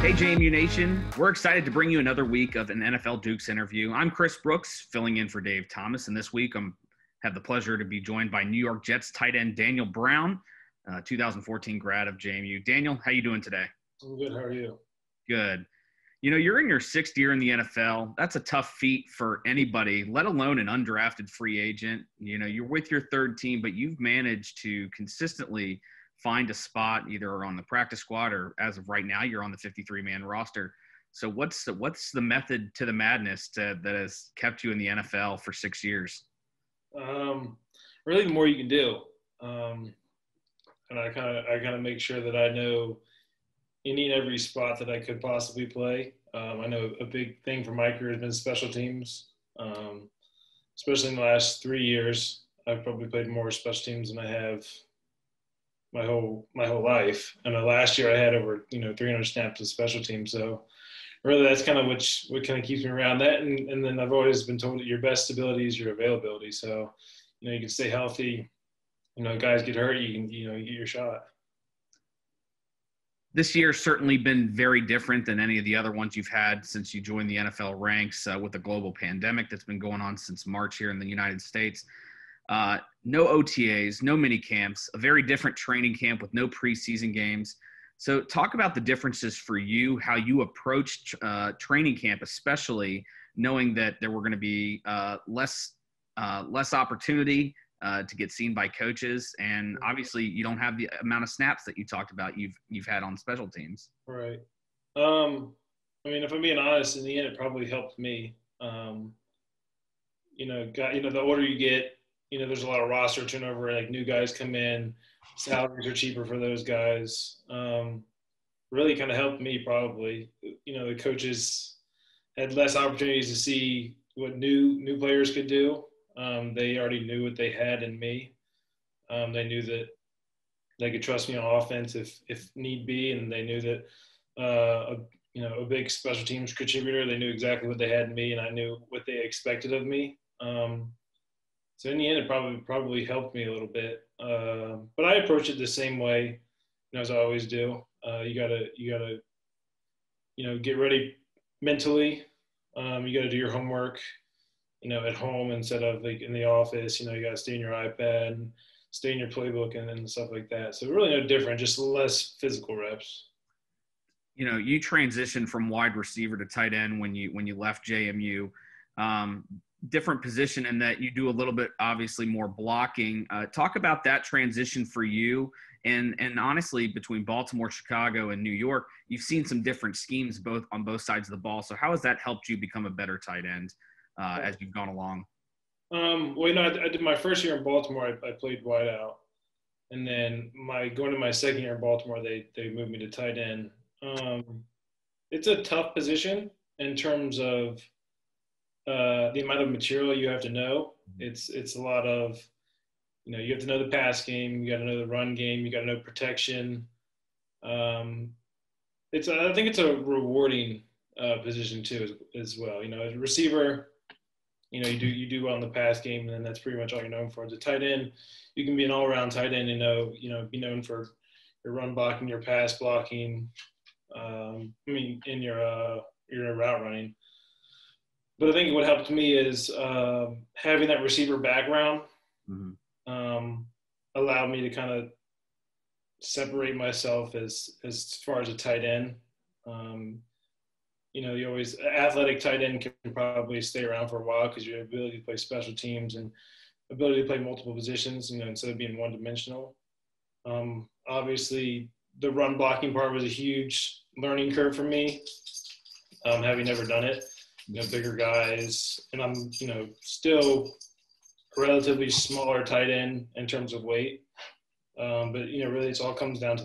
Hey, JMU Nation. We're excited to bring you another week of an NFL Dukes interview. I'm Chris Brooks, filling in for Dave Thomas, and this week I have the pleasure to be joined by New York Jets tight end Daniel Brown, 2014 grad of JMU. Daniel, how you doing today? I'm good. How are you? Good. You know, you're in your sixth year in the NFL. That's a tough feat for anybody, let alone an undrafted free agent. You know, you're with your third team, but you've managed to consistently find a spot either on the practice squad or, as of right now, you're on the 53-man roster. So what's the method to the madness that has kept you in the NFL for 6 years? Really, the more you can do, and I kind of make sure that I know any and every spot that I could possibly play. I know a big thing for my career has been special teams, especially in the last 3 years. I've probably played more special teams than I have my whole life. And last year I had over 300 snaps of special teams. So really, that's kind of what kind of keeps me around that. And then I've always been told that your best ability is your availability. So you can stay healthy. Guys get hurt, you can you get your shot. This year's certainly been very different than any of the other ones you've had since you joined the NFL ranks with the global pandemic that's been going on since March here in the United States. No OTAs, no mini camps, a very different training camp with no preseason games. So talk about the differences for you, how you approached training camp, especially knowing that there were going to be less opportunity to get seen by coaches, and obviously you don't have the amount of snaps that you talked about you've had on special teams. Right. If I'm being honest, in the end, it probably helped me. The older you get, there's a lot of roster turnover. Like new guys come in, salaries are cheaper for those guys. Really kind of helped me probably. The coaches had less opportunities to see what new players could do. They already knew what they had in me. They knew that they could trust me on offense if need be, and they knew that a big special teams contributor. They knew exactly what they had in me, and I knew what they expected of me. So in the end, it probably helped me a little bit. But I approach it the same way, as I always do. You gotta get ready mentally. You gotta do your homework, at home instead of like in the office. You gotta stay in your iPad, and stay in your playbook, and stuff like that. So really no different, just less physical reps. You transitioned from wide receiver to tight end when you left JMU. Different position in that you do a little bit, obviously, more blocking. Talk about that transition for you. And honestly, between Baltimore, Chicago, and New York, you've seen some different schemes on both sides of the ball. So how has that helped you become a better tight end as you've gone along? I did my first year in Baltimore. I played wide out, and then going to my second year in Baltimore, they moved me to tight end. It's a tough position in terms of the amount of material you have to know. It's a lot of, you have to know the pass game, you got to know the run game, you got to know protection. I think it's a rewarding position too as well. As a receiver, you do well in the pass game, and then that's pretty much all you're known for. As a tight end, you can be an all-around tight end and be known for your run blocking, your pass blocking, in your route running. But I think what helped me is having that receiver background allowed me to kind of separate myself as far as a tight end. Athletic tight end can probably stay around for a while because your ability to play special teams and ability to play multiple positions, instead of being one-dimensional. Obviously, the run blocking part was a huge learning curve for me, having never done it. Bigger guys, and I'm, still a relatively smaller tight end in terms of weight. But, really it all comes down to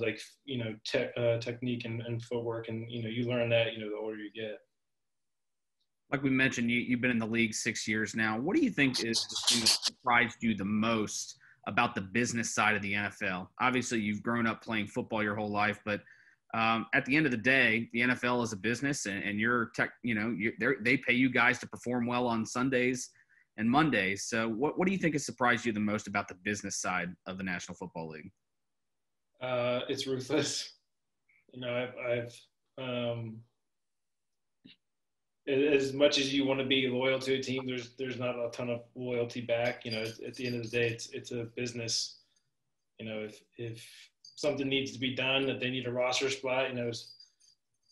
technique and footwork, and, you learn that, the older you get. Like we mentioned, you've been in the league 6 years now. What do you think is the thing that surprised you the most about the business side of the NFL? Obviously, you've grown up playing football your whole life, but at the end of the day, the NFL is a business, and they pay you guys to perform well on Sundays and Mondays. So what do you think has surprised you the most about the business side of the National Football League? It's ruthless. I've Um, as much as you want to be loyal to a team, there's not a ton of loyalty back. At the end of the day, it's a business. If something needs to be done, that they need a roster spot,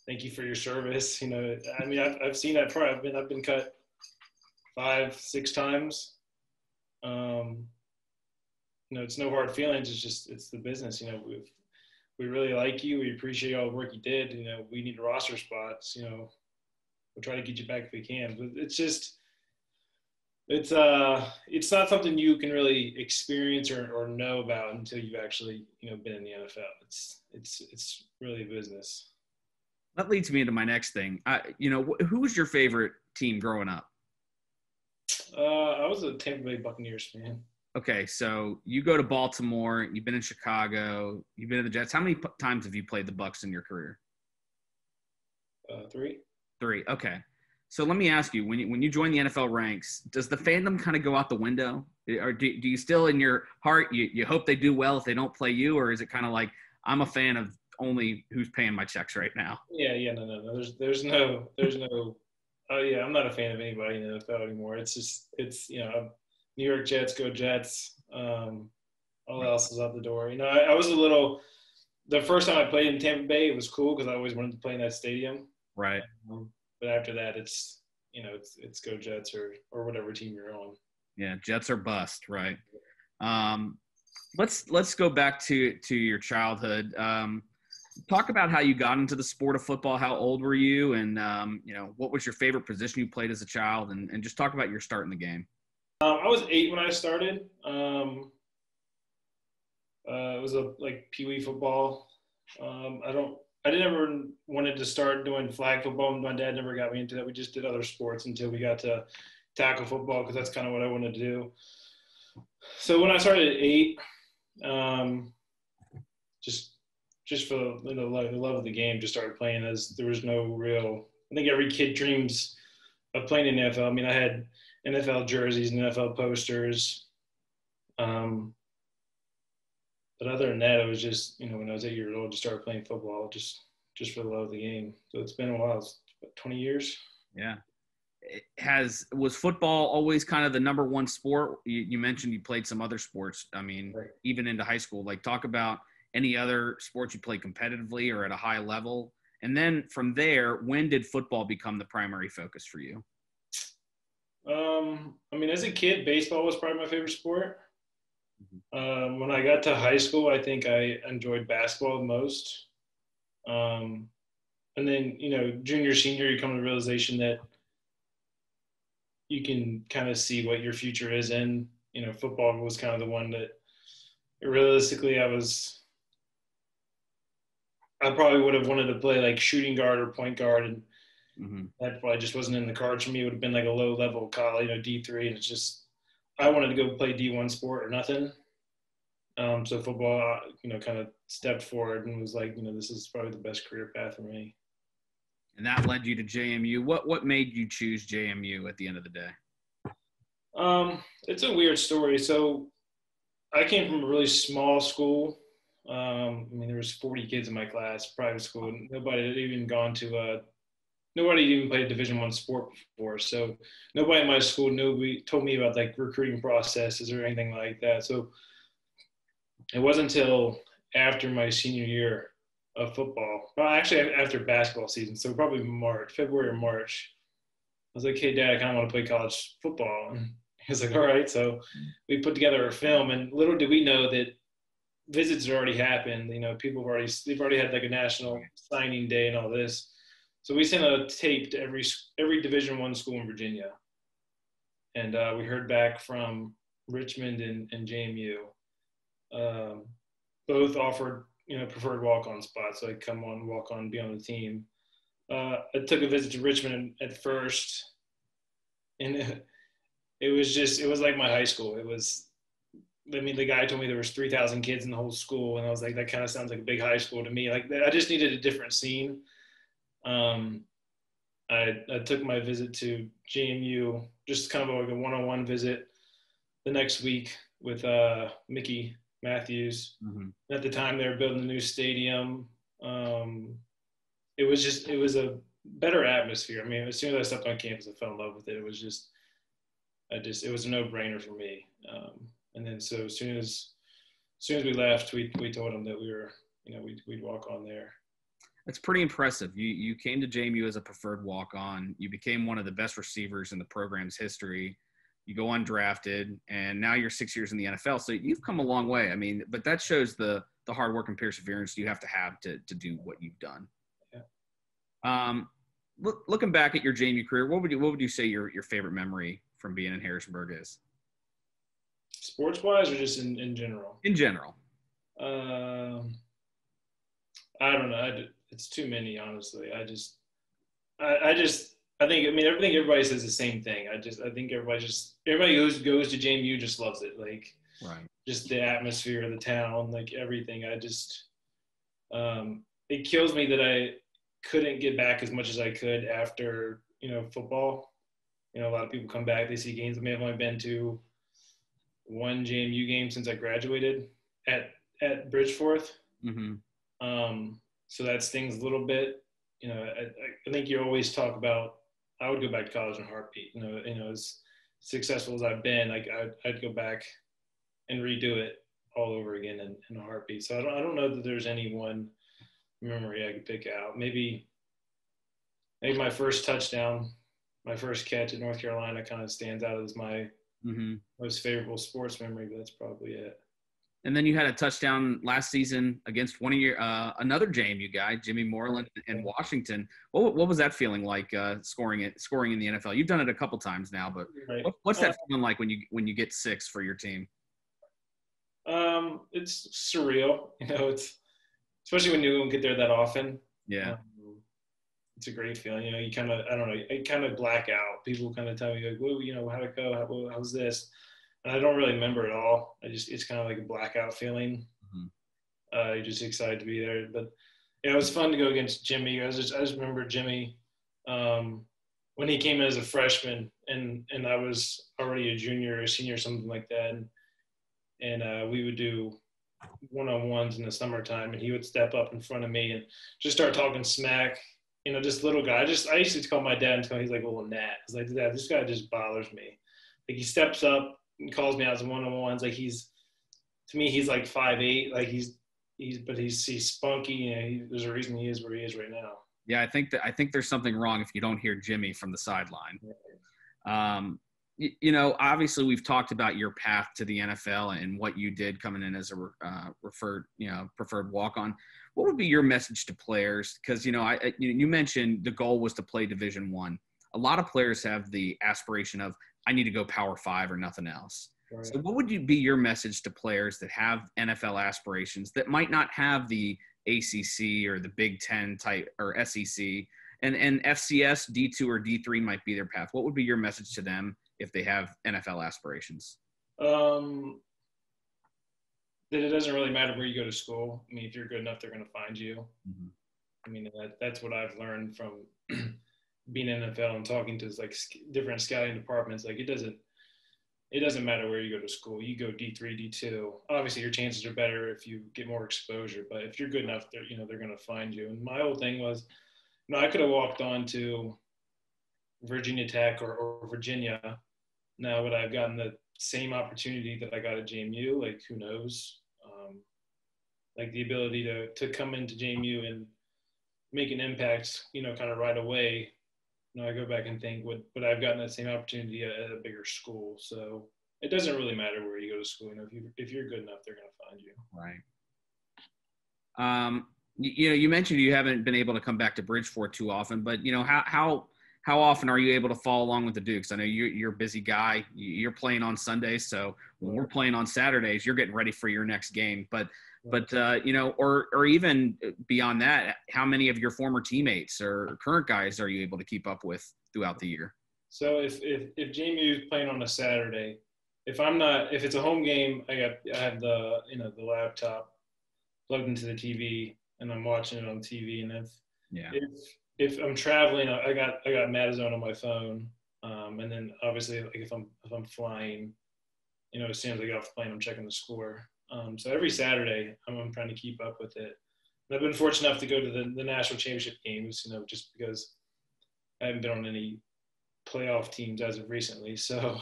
thank you for your service. I mean, I've seen that part. I've been cut 5-6 times. It's no hard feelings. It's the business. We really like you. We appreciate all the work you did. We need roster spots. We'll try to get you back if we can. But it's not something you can really experience or know about until you've actually been in the NFL. It's really a business. That leads me into my next thing. Who was your favorite team growing up? I was a Tampa Bay Buccaneers fan. Okay, so you go to Baltimore. You've been in Chicago. You've been in the Jets. How many times have you played the Bucs in your career? 3. 3. Okay. So let me ask you, when you join the NFL ranks, does the fandom kind of go out the window? Or do you still in your heart, you hope they do well if they don't play you? Or is it kind of like, I'm a fan of only who's paying my checks right now? Yeah. No. There's no, oh yeah, I'm not a fan of anybody in the NFL anymore. It's New York Jets, go Jets. All else is out the door. I was the first time I played in Tampa Bay, it was cool because I always wanted to play in that stadium. Right. But after that, it's go Jets or whatever team you're on. Yeah, Jets are bust, right? Let's go back to your childhood. Talk about how you got into the sport of football. How old were you, and what was your favorite position you played as a child, and just talk about your start in the game. I was 8 when I started. It was like Pee Wee football. I never wanted to start doing flag football. My dad never got me into that. We just did other sports until we got to tackle football because that's kind of what I wanted to do. So when I started at 8, just for the love of the game, just started playing as there was no real. I think every kid dreams of playing in the NFL. I mean, I had NFL jerseys and NFL posters. But other than that, it was just, when I was 8 years old, just started playing football just for the love of the game. So it's been a while. It's 20 years. Yeah. Was football always kind of the number one sport? You mentioned you played some other sports. I mean, right. Even into high school, like talk about any other sports you played competitively or at a high level. And then from there, when did football become the primary focus for you? I mean, as a kid, baseball was probably my favorite sport. When I got to high school, I think I enjoyed basketball the most. And then, junior, senior, you come to the realization that you can kind of see what your future is in. Football was kind of the one that realistically I probably would have wanted to play like shooting guard or point guard, and that probably just wasn't in the cards for me. It would have been like a low level college, D3, and it's just I wanted to go play D1 sport or nothing. So football, kind of stepped forward and was like, this is probably the best career path for me. And that led you to JMU. What made you choose JMU at the end of the day? It's a weird story. So I came from a really small school. There was 40 kids in my class, private school. Nobody had even nobody even played a Division I sport before. So nobody in my school told me about like recruiting processes or anything like that. So it wasn't until after my senior year of football, well, actually after basketball season, so probably February or March, I was like, hey, Dad, I kind of want to play college football. And he was like, all right. So we put together a film, and little did we know that visits had already happened. They've already had like a national signing day and all this. So we sent a tape to every Division I school in Virginia. And we heard back from Richmond and JMU. Both offered, preferred walk-on spots. So I'd come on, walk on, be on the team. I took a visit to Richmond at first. And it was like my high school. The guy told me there was 3,000 kids in the whole school. And I was like, that kind of sounds like a big high school to me. Like I just needed a different scene. I took my visit to JMU, just kind of like a one-on-one visit the next week with Mickey Matthews. At the time, they were building a new stadium. it was a better atmosphere. I mean, as soon as I stepped on campus, I fell in love with it. It was just, it was a no-brainer for me. And then so as soon as we left, we told them that we were, we'd walk on there. That's pretty impressive. You came to JMU as a preferred walk-on. You became one of the best receivers in the program's history. You go undrafted, and now you're 6 years in the NFL. So you've come a long way. I mean, but that shows the hard work and perseverance you have to do what you've done. Yeah. Looking back at your JMU career, what would you say your favorite memory from being in Harrisonburg is? Sports-wise, or just in general? In general. I don't know. It's too many, honestly. I think, I mean, everybody says the same thing. I think everybody who goes to JMU just loves it. Like, right. Just the atmosphere of the town, like everything. It kills me that I couldn't get back as much as I could after, football. A lot of people come back, they see games. I mean, I've only been to one JMU game since I graduated at Bridgeforth. Mm-hmm. So that stings a little bit. I think you always talk about, I would go back to college in a heartbeat. As successful as I've been, like I'd go back and redo it all over again in a heartbeat. So I don't know that there's any one memory I could pick out. Maybe my first touchdown, my first catch at North Carolina kind of stands out as my most favorable sports memory, but that's probably it. And then you had a touchdown last season against one of your another JMU guy, Jimmy Moreland in Washington. What was that feeling like scoring in the NFL? You've done it a couple times now, but right. What's that feeling like when you get 6 for your team? It's surreal. It's especially when you don't get there that often. Yeah. It's a great feeling. You kind of, I don't know, you kind of black out. People kind of tell me like, well, how'd it go? How's this? And I don't really remember it all. It's kind of like a blackout feeling. Mm-hmm. You're just excited to be there. But it was fun to go against Jimmy. I just remember Jimmy when he came in as a freshman, and I was already a junior or a senior, something like that. And we would do one-on-ones in the summertime, and he would step up in front of me and just start talking smack. Just little guy. I used to call my dad and tell him he's like a little gnat. I was like, Dad, this guy just bothers me. Like, he steps up and calls me out as one-on-ones. Like, to me, he's like 5'8". Like, he's spunky. There's a reason he is where he is right now. Yeah, I think there's something wrong if you don't hear Jimmy from the sideline. Obviously we've talked about your path to the NFL and what you did coming in as a preferred walk-on. What would be your message to players? Because you mentioned the goal was to play Division I. A lot of players have the aspiration of, I need to go Power 5 or nothing else. Right. So what would be your message to players that have NFL aspirations that might not have the ACC or the Big Ten type or SEC, and FCS, D2 or D3 might be their path? What would be your message to them if they have NFL aspirations? That it doesn't really matter where you go to school. I mean, if you're good enough, they're going to find you. Mm-hmm. I mean, that's what I've learned from being in NFL and talking to like different scouting departments. Like, it doesn't matter where you go to school. You go D3, D2. Obviously, your chances are better if you get more exposure. But if you're good enough, they're going to find you. And my whole thing was, I could have walked on to Virginia Tech or Virginia. Now, would I have gotten the same opportunity that I got at JMU? Like, who knows? Like, the ability to come into JMU and make an impact, kind of right away. I go back and think, would I have gotten that same opportunity at a bigger school? So it doesn't really matter where you go to school. If you're good enough, they're going to find you. Right. You mentioned you haven't been able to come back to Bridgeport too often, but how often are you able to follow along with the Dukes? I know you're a busy guy. You're playing on Sundays, so when we're playing on Saturdays, you're getting ready for your next game. But or even beyond that, how many of your former teammates or current guys are you able to keep up with throughout the year? So if JMU is playing on a Saturday, if it's a home game, I have the the laptop plugged into the TV and I'm watching it on TV. And if I'm traveling, I got Madison on my phone, and then obviously, like, if I'm flying, as soon as I get off the plane, I'm checking the score. So every Saturday, I'm trying to keep up with it. I've been fortunate enough to go to the national championship games, just because I haven't been on any playoff teams as of recently. So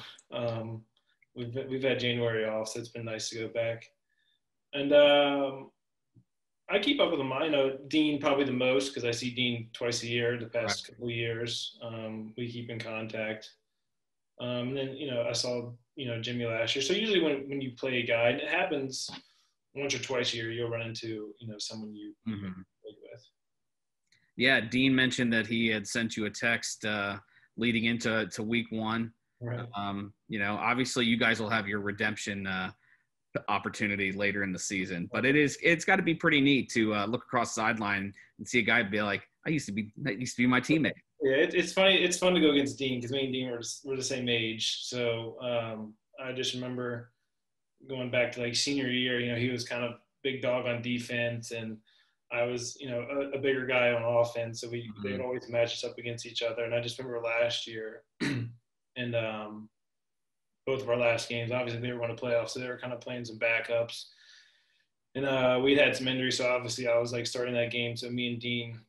we've had January off, so it's been nice to go back. And I keep up with him. I know Dean probably the most because I see Dean twice a year the past couple of years. We keep in contact. And then, I saw, Jimmy last year. So usually when you play a guy, and it happens once or twice a year, you'll run into, someone you play with. Yeah, Dean mentioned that he had sent you a text leading into week one. Right. Obviously you guys will have your redemption opportunity later in the season, but it's got to be pretty neat to look across the sideline and see a guy be like, that used to be my teammate. Yeah, it's funny. It's fun to go against Dean because me and Dean were the same age. So I just remember going back to like senior year. He was kind of big dog on defense, and I was, a bigger guy on offense. So they would always match us up against each other. And I just remember last year, and both of our last games, obviously they were going to playoffs, so they were kind of playing some backups. And we'd had some injuries, so obviously I was like starting that game. So me and Dean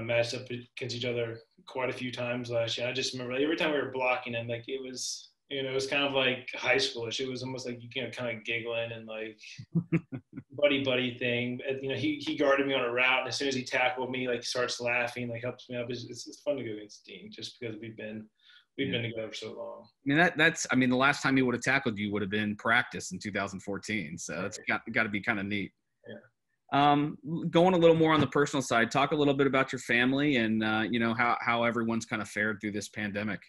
matched up against each other quite a few times last year. I just remember every time we were blocking him, like it was kind of like high schoolish. It was almost like kind of giggling and like buddy thing. He guarded me on a route, and as soon as he tackled me, like starts laughing, like helps me up. It's fun to go against Dean just because we've been together for so long. I mean, the last time he would have tackled you would have been practice in 2014. So that's got to be kind of neat. Yeah. Going a little more on the personal side, talk a little bit about your family and how everyone's kind of fared through this pandemic.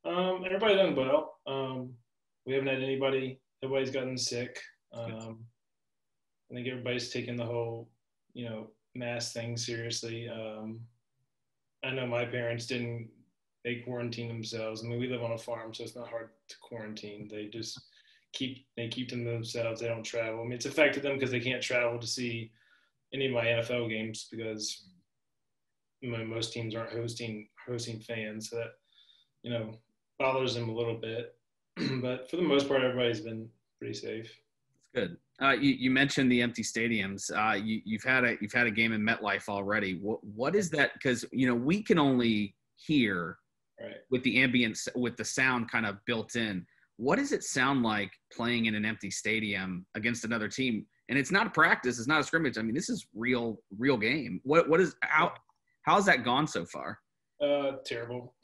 Everybody's done well. We haven't had nobody's gotten sick. I think everybody's taking the whole mask thing seriously. I know my parents they quarantine themselves. I mean, we live on a farm, so it's not hard to quarantine. They just keep them to themselves. They don't travel. I mean, it's affected them because they can't travel to see any of my NFL games because most teams aren't hosting fans. So that bothers them a little bit. But for the most part, everybody's been pretty safe. That's good. You mentioned the empty stadiums. You've had a game in MetLife already. What is that? Because we can only hear. Right. With the ambience, with the sound kind of built in. What does it sound like playing in an empty stadium against another team? And it's not a practice. It's not a scrimmage. I mean, this is real game. How's that gone so far? Terrible.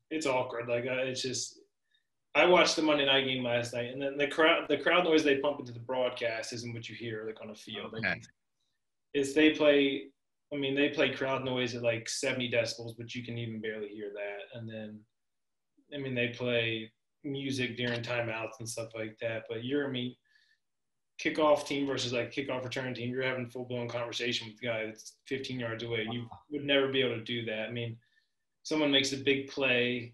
It's awkward. Like it's just, I watched the Monday night game last night, and then the crowd noise they pump into the broadcast isn't what you hear like on a field. Okay. They play crowd noise at like 70 decibels, but you can even barely hear that. And then, they play music during timeouts and stuff like that. But kickoff team versus like kickoff return team, you're having full blown conversation with the guy that's 15 yards away. You would never be able to do that. I mean, someone makes a big play,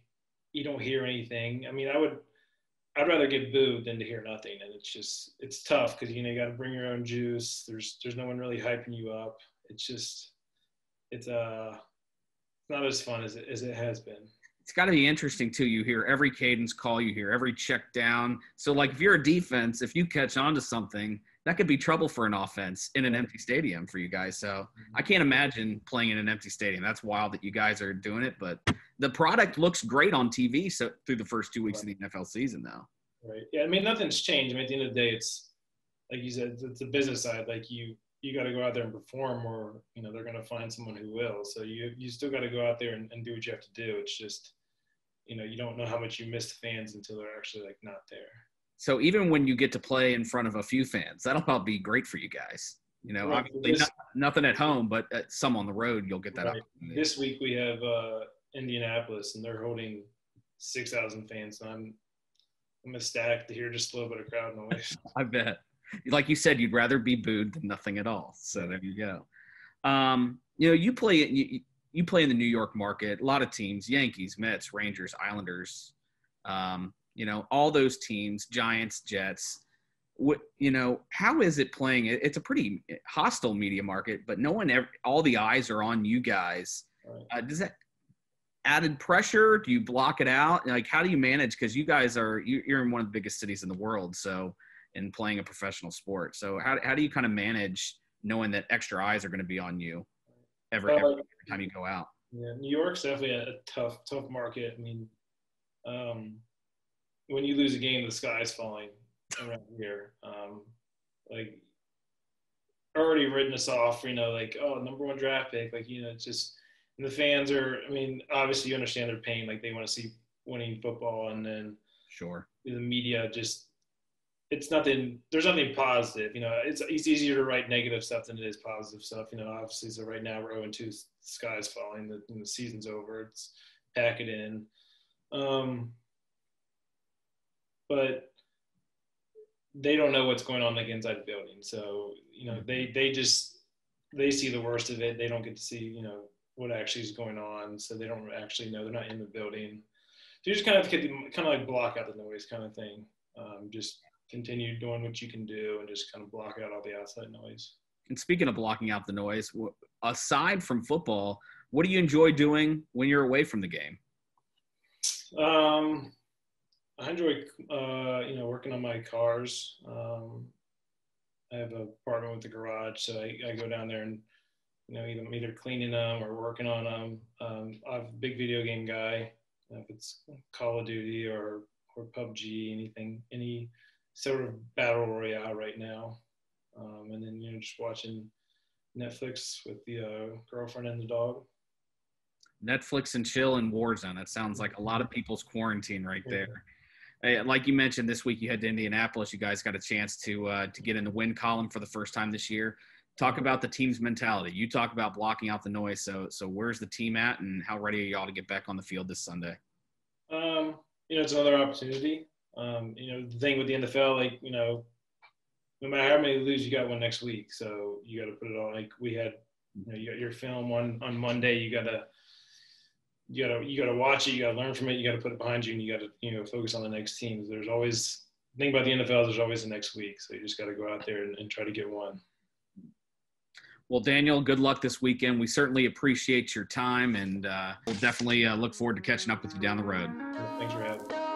you don't hear anything. I mean, I'd rather get booed than to hear nothing. And it's tough because, you got to bring your own juice. There's no one really hyping you up. It's not as fun as it has been. It's got to be interesting too. You hear every cadence call, you hear every check down. So like if you're a defense, if you catch on to something, that could be trouble for an offense in an empty stadium for you guys. So I can't imagine playing in an empty stadium. That's wild that you guys are doing it, but the product looks great on TV. So through the first 2 weeks of the NFL season though. Right. Yeah. I mean, nothing's changed. At the end of the day, it's like you said, it's the business side. Like you got to go out there and perform, or they're going to find someone who will. So you still got to go out there and do what you have to do. It's just you don't know how much you miss the fans until they're actually like not there. So even when you get to play in front of a few fans, that'll probably be great for you guys. Right. Obviously nothing at home, but some on the road you'll get that right. This week we have Indianapolis, and they're holding 6,000 fans. So I'm ecstatic to hear just a little bit of crowd noise. I bet. Like you said, you'd rather be booed than nothing at all. So there you go. You play in the New York market. A lot of teams: Yankees, Mets, Rangers, Islanders. All those teams, Giants, Jets. How is it playing? It's a pretty hostile media market, but all the eyes are on you guys. Right. Does that added pressure? Do you block it out? Like, how do you manage? Because you guys you're in one of the biggest cities in the world, so in playing a professional sport. So how do you kind of manage knowing that extra eyes are going to be on you every time you go out. Yeah, New York's definitely a tough market. I mean, when you lose a game, the sky's falling around here. Like, already written us off, like, oh, #1 draft pick. Like, it's just, and the fans are, I mean, obviously you understand their pain. Like, they want to see winning football, and then sure, the media just, there's nothing positive. It's easier to write negative stuff than it is positive stuff. Obviously, so right now we're 0-2, the sky's falling, the season's over. It's pack it in. But they don't know what's going on like inside the building. So, they see the worst of it. They don't get to see, what actually is going on. So they don't actually know. They're not in the building. So you just kind of have to like block out the noise kind of thing. Just continue doing what you can do and just kind of block out all the outside noise. And speaking of blocking out the noise, aside from football, what do you enjoy doing when you're away from the game? I enjoy, working on my cars. I have an apartment with a garage, so I go down there and, either cleaning them or working on them. I'm a big video game guy. If it's Call of Duty or PUBG, any sort of battle royale right now. And then, just watching Netflix with the girlfriend and the dog. Netflix and chill and Warzone. That sounds like a lot of people's quarantine right there. Hey, like you mentioned, this week you head to Indianapolis. You guys got a chance to get in the win column for the first time this year. Talk about the team's mentality. You talk about blocking out the noise. So where's the team at, and how ready are y'all to get back on the field this Sunday? It's another opportunity. The thing with the NFL, like, no matter how many you lose, you got one next week. So you got to put it all. Like we had, you got your film on Monday. You gotta watch it. You gotta learn from it. You gotta put it behind you, and you gotta focus on the next team. There's always, the thing about the NFL, there's always the next week. So you just gotta go out there and try to get one. Well, Daniel, good luck this weekend. We certainly appreciate your time, and we'll definitely look forward to catching up with you down the road. Thanks for having me.